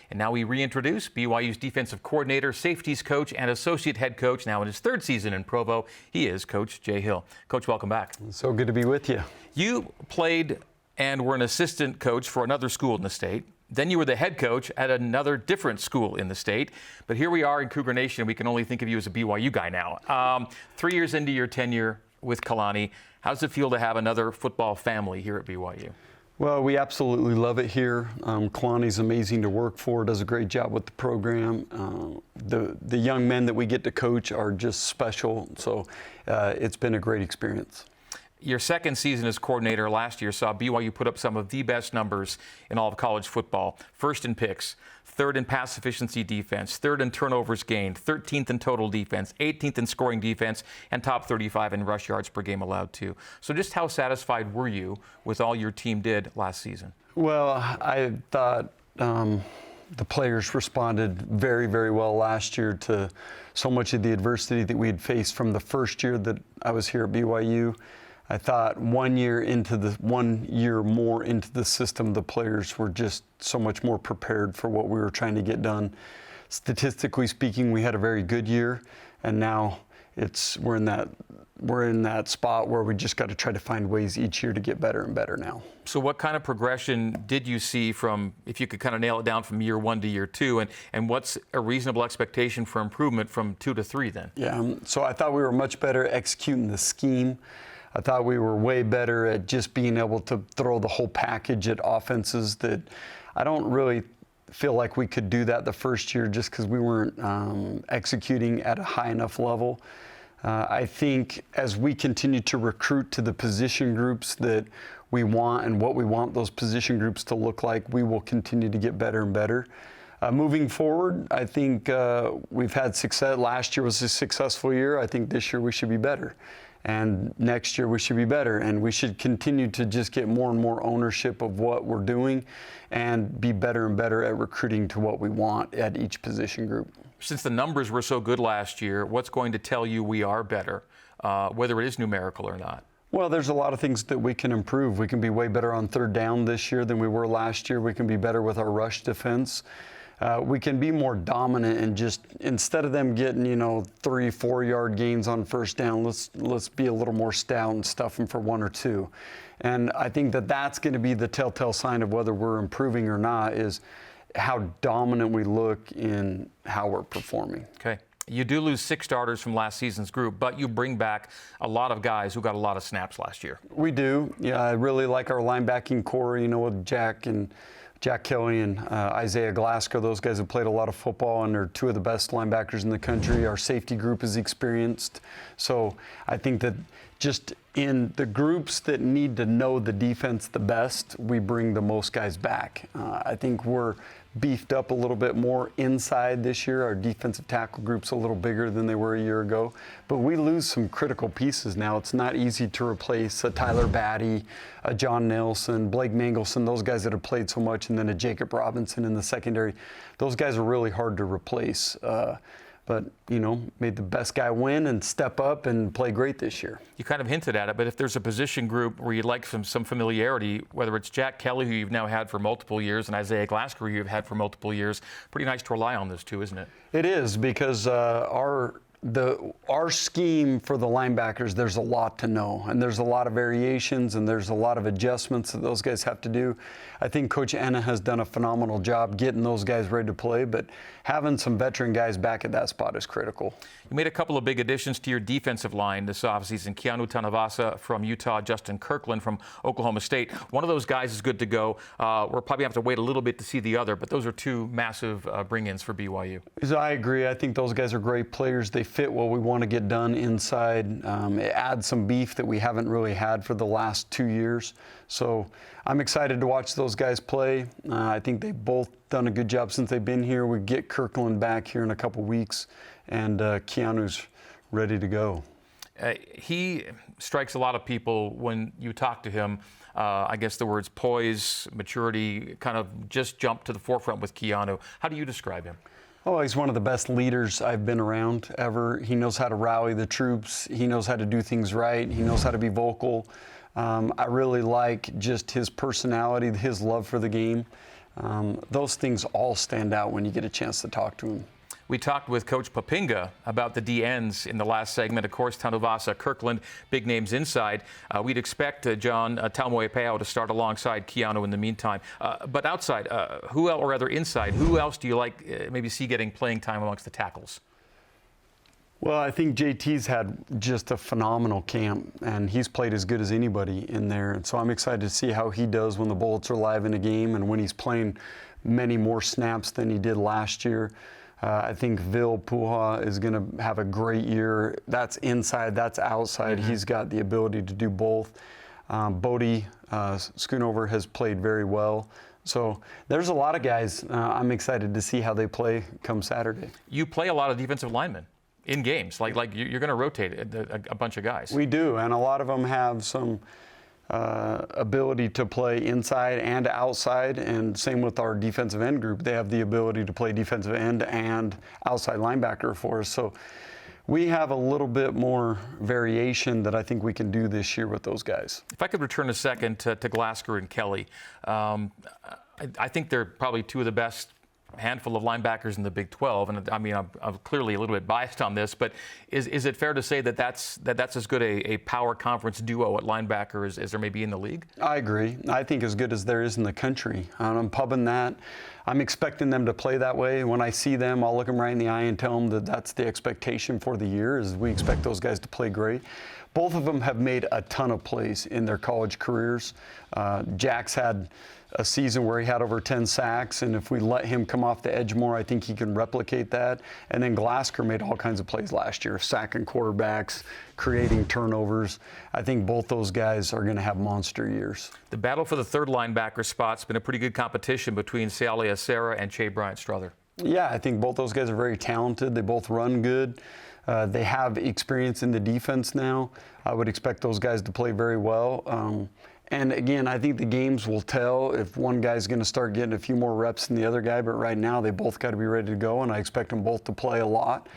And now we reintroduce BYU's defensive coordinator, safeties coach, and associate head coach, now in his third season in Provo. He is Coach Jay Hill. Coach, welcome back. So good to be with you. You played and were an assistant coach for another school in the state. Then you were the head coach at another different school in the state. But here we are in Cougar Nation. We can only think of you as a BYU guy now. 3 years into your tenure with Kalani, how does it feel to have another football family here at BYU? Well, we absolutely love it here. Kalani's amazing to work for, does a great job with the program. The young men that we get to coach are just special. So it's been a great experience. Your second season as coordinator last year saw BYU put up some of the best numbers in all of college football. First in picks, third in pass efficiency defense, third in turnovers gained, 13th in total defense, 18th in scoring defense, and top 35 in rush yards per game allowed too. So just how satisfied were you with all your team did last season? Well, I thought the players responded very, very well last year to so much of the adversity that we had faced from the first year that I was here at BYU. I thought 1 year more into the system, the players were just so much more prepared for what we were trying to get done. Statistically speaking, we had a very good year, and now we're in that spot where we just got to try to find ways each year to get better and better now. So what kind of progression did you see from, if you could kind of nail it down, from year 1 to year 2, and what's a reasonable expectation for improvement from 2 to 3 then? Yeah, so I thought we were much better executing the scheme. I thought we were way better at just being able to throw the whole package at offenses that I don't really feel like we could do that the first year just because we weren't executing at a high enough level. I think as we continue to recruit to the position groups that we want and what we want those position groups to look like, we will continue to get better and better. Moving forward, I think we've had success. Last year was a successful year. I think this year we should be better. And next year we should be better, and we should continue to just get more and more ownership of what we're doing and be better and better at recruiting to what we want at each position group. Since the numbers were so good last year, what's going to tell you we are better, whether it is numerical or not? Well, there's a lot of things that we can improve. We can be way better on third down this year than we were last year. We can be better with our rush defense. We can be more dominant and just, instead of them getting, 3-4 yard gains on first down, let's be a little more stout and stuff them for 1 or 2. And I think that's going to be the telltale sign of whether we're improving or not, is how dominant we look in how we're performing. Okay. You do lose 6 starters from last season's group, but you bring back a lot of guys who got a lot of snaps last year. We do. Yeah, I really like our linebacking core, with Jack Kelly and Isaiah Glasgow. Those guys have played a lot of football and are 2 of the best linebackers in the country. Our safety group is experienced. So I think that just in the groups that need to know the defense the best, we bring the most guys back. I think we're beefed up a little bit more inside this year. Our defensive tackle group's a little bigger than they were a year ago, but we lose some critical pieces now. It's not easy to replace a Tyler Batty, a John Nelson, Blake Mangelson, those guys that have played so much, and then a Jacob Robinson in the secondary. Those guys are really hard to replace. But, made the best guy win and step up and play great this year. You kind of hinted at it, but if there's a position group where you'd like some familiarity, whether it's Jack Kelly, who you've now had for multiple years, and Isaiah Glasgow, who you've had for multiple years, pretty nice to rely on those two, isn't it? It is, because our scheme for the linebackers, there's a lot to know, and there's a lot of variations, and there's a lot of adjustments that those guys have to do. I think Coach Anna has done a phenomenal job getting those guys ready to play, but having some veteran guys back at that spot is critical. You made a couple of big additions to your defensive line this offseason. Keanu Tanavasa from Utah, Justin Kirkland from Oklahoma State. One of those guys is good to go. We're probably have to wait a little bit to see the other, but those are 2 massive bring-ins for BYU. I agree. I think those guys are great players. They fit what we want to get done inside. It adds some beef that we haven't really had for the last 2 years. So I'm excited to watch those guys play. I think they've both done a good job since they've been here. We get Kirkland back here in a couple weeks, and Keanu's ready to go. He strikes a lot of people when you talk to him. I guess the words poise, maturity kind of just jump to the forefront with Keanu. How do you describe him? Oh, he's one of the best leaders I've been around ever. He knows how to rally the troops. He knows how to do things right. He knows how to be vocal. I really like just his personality, his love for the game. Those things all stand out when you get a chance to talk to them. We talked with Coach Papinga about the D-ends in the last segment. Of course, Tanuvasa, Kirkland, big names inside. We'd expect John Taumoepeau to start alongside Keanu in the meantime. But outside, who else, or rather inside, who else do you like maybe see getting playing time amongst the tackles? Well, I think JT's had just a phenomenal camp, and he's played as good as anybody in there. And so I'm excited to see how he does when the Bullets are live in a game and when he's playing many more snaps than he did last year. I think Vil Puha is going to have a great year. That's inside, that's outside. He's got the ability to do both. Bodie Schoonover has played very well. So there's a lot of guys. I'm excited to see how they play come Saturday. You play a lot of defensive linemen in games. Like you're going to rotate a bunch of guys. We do, and a lot of them have some ability to play inside and outside, and same with our defensive end group. They have the ability to play defensive end and outside linebacker for us. So we have a little bit more variation that I think we can do this year with those guys. If I could return a second to Glasgow and Kelly, I think they're probably two of the best handful of linebackers in the Big 12, and I mean I'm clearly a little bit biased on this, but is it fair to say that that's as good a power conference duo at linebacker as there may be in the league? I agree. I think as good as there is in the country. I'm pubbing that. I'm expecting them to play that way. When I see them, I'll look them right in the eye and tell them that that's the expectation for the year, is we expect those guys to play great. Both of them have made a ton of plays in their college careers. Jack's had a season where he had over 10 sacks, and if we let him come off the edge more, I think he can replicate that. And then Glasgow made all kinds of plays last year, sacking quarterbacks, creating turnovers. I think both those guys are going to have monster years. The battle for the third linebacker spot's been a pretty good competition between Seale Acera and Che Bryant-Strother. Yeah, I think both those guys are very talented. They both run good. They have experience in the defense now. I would expect those guys to play very well. And again, I think the games will tell if one guy's going to start getting a few more reps than the other guy, but right now they both got to be ready to go, and I expect them both to play a lot.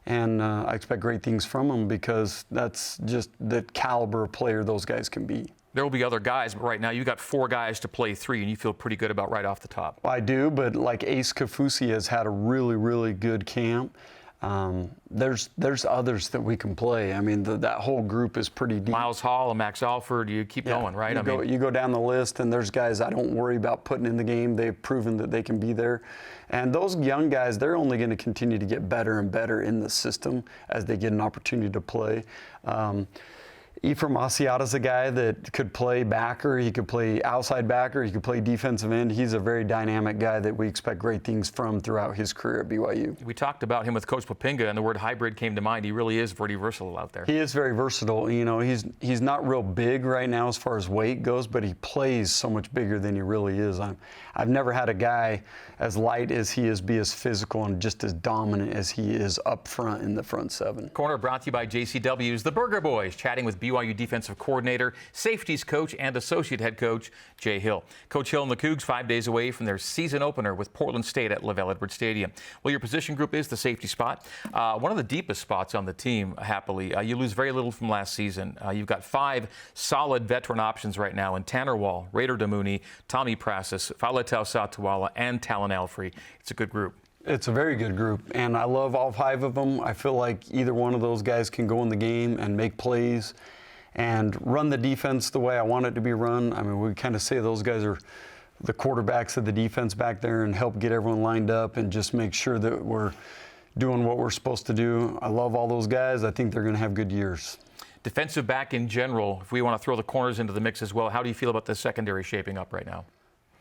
And I expect great things from them because that's just the caliber of player those guys can be. There will be other guys, but right now you got 4 guys to play 3, and you feel pretty good about right off the top. I do, but like Ace Kafusi has had a really, really good camp. There's others that we can play. I mean, that whole group is pretty deep. Miles Hall and Max Alford, you keep going, right? You go down the list, and there's guys I don't worry about putting in the game. They've proven that they can be there. And those young guys, they're only going to continue to get better and better in the system as they get an opportunity to play. Ephraim Asiata's a guy that could play backer, he could play outside backer, he could play defensive end. He's a very dynamic guy that we expect great things from throughout his career at BYU. We talked about him with Coach Papinga, and the word hybrid came to mind. He really is pretty versatile out there. He is very versatile. You know, he's not real big right now as far as weight goes, but he plays so much bigger than he really is. I've never had a guy as light as he is be as physical and just as dominant as he is up front in the front 7. Corner brought to you by JCW's The Burger Boys, chatting with BYU defensive coordinator, safeties coach, and associate head coach Jay Hill. Coach Hill and the Cougs 5 days away from their season opener with Portland State at LaVell Edwards Stadium. Well, your position group is the safety spot, one of the deepest spots on the team, happily. You lose very little from last season. You've got 5 solid veteran options right now in Tanner Wall, Raider Damuni, Tommy Prasis, Faletau Satuala, and Talon Alfrey. It's a good group. It's a very good group, and I love all 5 of them. I feel like either one of those guys can go in the game and make plays and run the defense the way I want it to be run. I mean, we kind of say those guys are the quarterbacks of the defense back there and help get everyone lined up and just make sure that we're doing what we're supposed to do. I love all those guys. I think they're going to have good years. Defensive back in general, if we want to throw the corners into the mix as well, how do you feel about the secondary shaping up right now?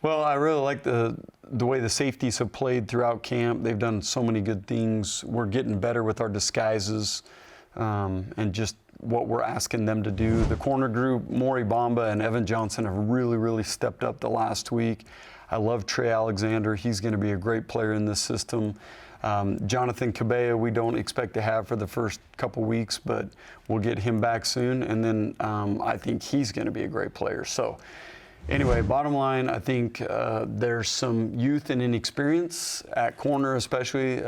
Well, I really like the way the safeties have played throughout camp. They've done so many good things. We're getting better with our disguises and just what we're asking them to do. The corner group, Maury Bamba and Evan Johnson, have really, really stepped up the last week. I love Trey Alexander. He's going to be a great player in this system. Jonathan Cabella, we don't expect to have for the first couple weeks, but we'll get him back soon. And then I think he's going to be a great player. So anyway, bottom line, I think there's some youth and inexperience at corner, especially.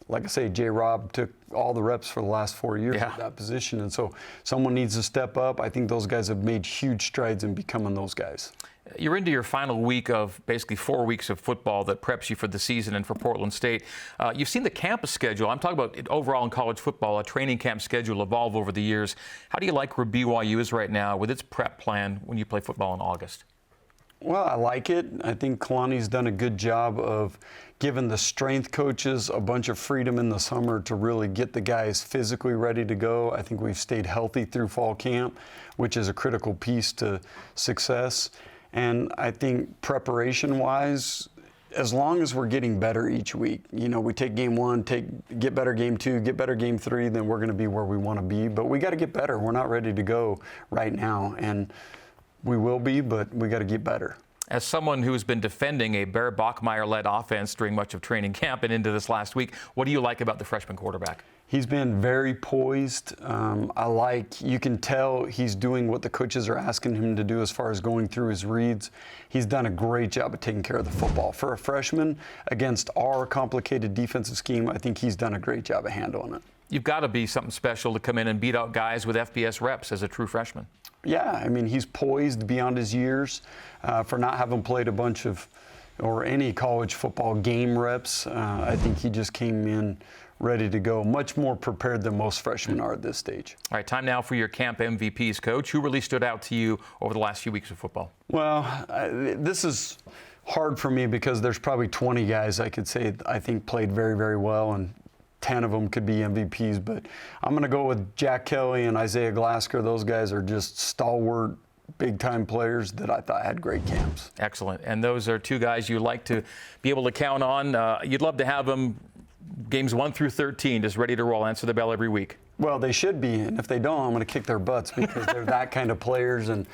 Like I say, J-Rob took all the reps for the last 4 years at that position, and so someone needs to step up. I think those guys have made huge strides in becoming those guys. You're into your final week of basically 4 weeks of football that preps you for the season and for Portland State. You've seen the campus schedule. I'm talking about overall in college football, a training camp schedule evolve over the years. How do you like where BYU is right now with its prep plan when you play football in August? Well, I like it. I think Kalani's done a good job of giving the strength coaches a bunch of freedom in the summer to really get the guys physically ready to go. I think we've stayed healthy through fall camp, which is a critical piece to success. And I think preparation-wise, as long as we're getting better each week, we take game one, get better game two, get better game three, then we're going to be where we want to be. But we got to get better. We're not ready to go right now. And we will be, but we got to get better. As someone who's been defending a Bear Bachmeier-led offense during much of training camp and into this last week, what do you like about the freshman quarterback? He's been very poised. You can tell he's doing what the coaches are asking him to do as far as going through his reads. He's done a great job of taking care of the football. For a freshman against our complicated defensive scheme, I think he's done a great job of handling it. You've got to be something special to come in and beat out guys with FBS reps as a true freshman. Yeah, I mean, he's poised beyond his years for not having played a bunch of or any college football game reps. I think he just came in ready to go, much more prepared than most freshmen are at this stage. All right, time now for your camp MVPs, Coach. Who really stood out to you over the last few weeks of football? Well, this is hard for me because there's probably 20 guys I could say I think played very, very well, and 10 of them could be MVPs, but I'm going to go with Jack Kelly and Isaiah Glasgow. Those guys are just stalwart, big-time players that I thought had great camps. Excellent. And those are two guys you like to be able to count on. You'd love to have them games 1 through 13 just ready to roll, answer the bell every week. Well, they should be, and if they don't, I'm going to kick their butts because they're that kind of players. And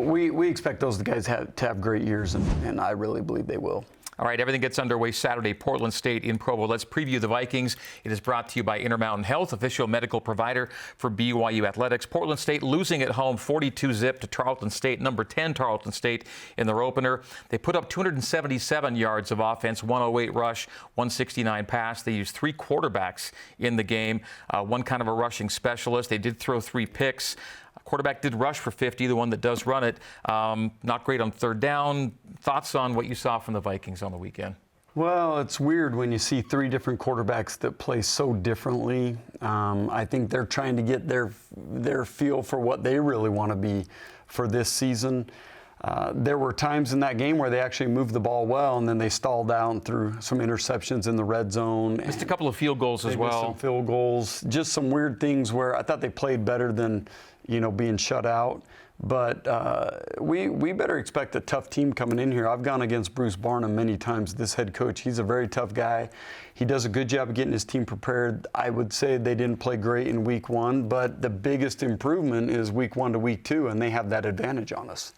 we expect those guys to have great years, and I really believe they will. All right, everything gets underway Saturday, Portland State in Provo. Let's preview the Vikings. It is brought to you by Intermountain Health, official medical provider for BYU Athletics. Portland State losing at home 42-zip to Tarleton State, number 10 Tarleton State in their opener. They put up 277 yards of offense, 108 rush, 169 pass. They used 3 quarterbacks in the game, one kind of a rushing specialist. They did throw 3 picks. Quarterback did rush for 50, the one that does run it. Not great on third down. Thoughts on what you saw from the Vikings on the weekend? Well, it's weird when you see 3 different quarterbacks that play so differently. I think they're trying to get their feel for what they really want to be for this season. There were times in that game where they actually moved the ball well, and then they stalled out and threw some interceptions in the red zone. Missed a couple of field goals as well. Missed some field goals. Just some weird things where I thought they played better than, being shut out. But we better expect a tough team coming in here. I've gone against Bruce Barnum many times, this head coach. He's a very tough guy. He does a good job of getting his team prepared. I would say they didn't play great in week 1, but the biggest improvement is week 1 to week 2, and they have that advantage on us.